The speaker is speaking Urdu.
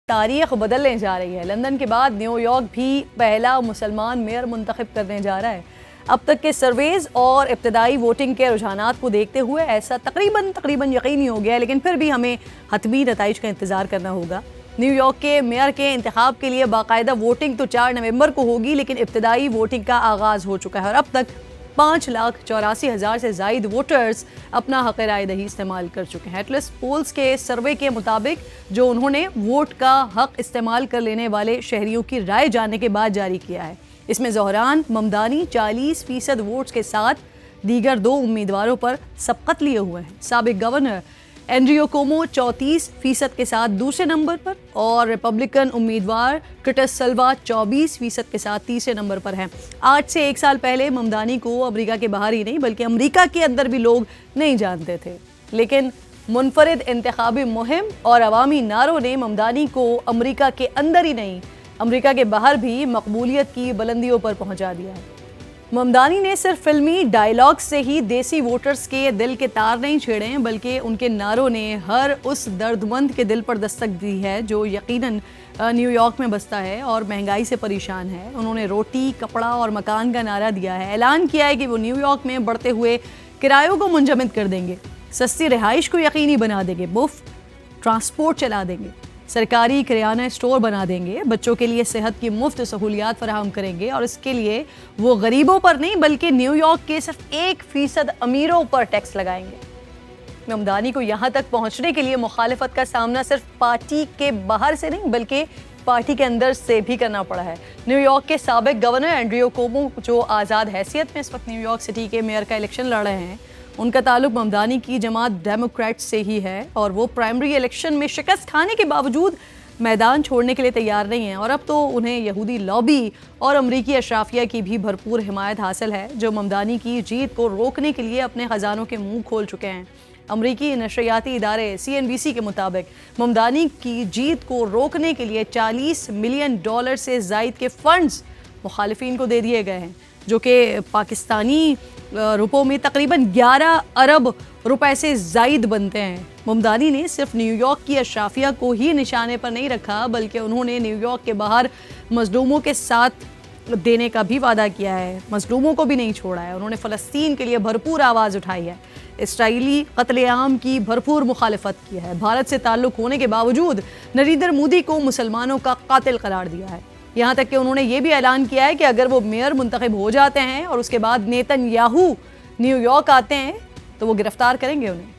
تاریخ بدلنے جا رہی ہے۔ لندن کے بعد نیو یارک بھی پہلا مسلمان میئر منتخب کرنے جا رہا ہے۔ اب تک کے سرویز اور ابتدائی ووٹنگ کے رجحانات کو دیکھتے ہوئے ایسا تقریباً یقینی ہو گیا ہے، لیکن پھر بھی ہمیں حتمی نتائج کا انتظار کرنا ہوگا۔ نیو یارک کے میئر کے انتخاب کے لیے باقاعدہ ووٹنگ تو 4 نومبر کو ہوگی، لیکن ابتدائی ووٹنگ کا آغاز ہو چکا ہے اور اب تک 5,84,000 سے زائد ووٹرز اپنا حق رائے دہی استعمال کر چکے ہیں۔ ایٹلس پولز کے سروے کے مطابق جو انہوں نے ووٹ کا حق استعمال کر لینے والے شہریوں کی رائے جاننے کے بعد جاری کیا ہے، اس میں زہران ممدانی 40% ووٹس کے ساتھ دیگر 2 امیدواروں پر سبقت لیے ہوئے ہیں۔ سابق گورنر اینڈریو کومو 34% کے ساتھ دوسرے نمبر پر اور ریپبلکن امیدوار کرٹس سلوا 24% کے ساتھ تیسرے نمبر پر ہیں۔ آج سے 1 سال پہلے ممدانی کو امریکہ کے باہر ہی نہیں بلکہ امریکہ کے اندر بھی لوگ نہیں جانتے تھے، لیکن منفرد انتخابی مہم اور عوامی نعروں نے ممدانی کو امریکہ کے اندر ہی نہیں امریکہ کے باہر بھی مقبولیت کی بلندیوں پر پہنچا دیا ہے۔ ممدانی نے صرف فلمی ڈائیلاگ سے ہی دیسی ووٹرز کے دل کے تار نہیں چھیڑے ہیں، بلکہ ان کے نعروں نے ہر اس درد مند کے دل پر دستک دی ہے جو یقیناً نیو یارک میں بستا ہے اور مہنگائی سے پریشان ہے۔ انہوں نے روٹی، کپڑا اور مکان کا نعرہ دیا ہے، اعلان کیا ہے کہ وہ نیو یارک میں بڑھتے ہوئے کرایوں کو منجمد کر دیں گے، سستی رہائش کو یقینی بنا دیں گے، مفت ٹرانسپورٹ چلا دیں گے، سرکاری کریانہ اسٹور بنا دیں گے، بچوں کے لیے صحت کی مفت سہولیات فراہم کریں گے اور اس کے لیے وہ غریبوں پر نہیں بلکہ نیو یارک کے صرف 1% امیروں پر ٹیکس لگائیں گے۔ ممدانی کو یہاں تک پہنچنے کے لیے مخالفت کا سامنا صرف پارٹی کے باہر سے نہیں بلکہ پارٹی کے اندر سے بھی کرنا پڑا ہے۔ نیو یارک کے سابق گورنر اینڈریو کومو جو آزاد حیثیت میں اس وقت نیو یارک سٹی کے میئر کا الیکشن لڑ رہے ہیں، ان کا تعلق ممدانی کی جماعت ڈیموکریٹ سے ہی ہے اور وہ پرائمری الیکشن میں شکست کھانے کے باوجود میدان چھوڑنے کے لیے تیار نہیں ہیں اور اب تو انہیں یہودی لابی اور امریکی اشرافیہ کی بھی بھرپور حمایت حاصل ہے جو ممدانی کی جیت کو روکنے کے لیے اپنے خزانوں کے منہ کھول چکے ہیں۔ امریکی نشریاتی ادارے CNBC کے مطابق ممدانی کی جیت کو روکنے کے لیے $40 ملین سے زائد کے فنڈز مخالفین کو دے دیے گئے ہیں، جو کہ پاکستانی روپوں میں تقریباً 11 ارب روپے سے زائد بنتے ہیں۔ ممدانی نے صرف نیو یارک کی اشرافیہ کو ہی نشانے پر نہیں رکھا بلکہ انہوں نے نیو یارک کے باہر مظلوموں کے ساتھ دینے کا بھی وعدہ کیا ہے، مظلوموں کو بھی نہیں چھوڑا ہے۔ انہوں نے فلسطین کے لیے بھرپور آواز اٹھائی ہے، اسرائیلی قتل عام کی بھرپور مخالفت کی ہے، بھارت سے تعلق ہونے کے باوجود نریندر مودی کو مسلمانوں کا قاتل قرار دیا ہے، یہاں تک کہ انہوں نے یہ بھی اعلان کیا ہے کہ اگر وہ میئر منتخب ہو جاتے ہیں اور اس کے بعد نیتن یاہو نیو یارک آتے ہیں تو وہ گرفتار کریں گے انہیں۔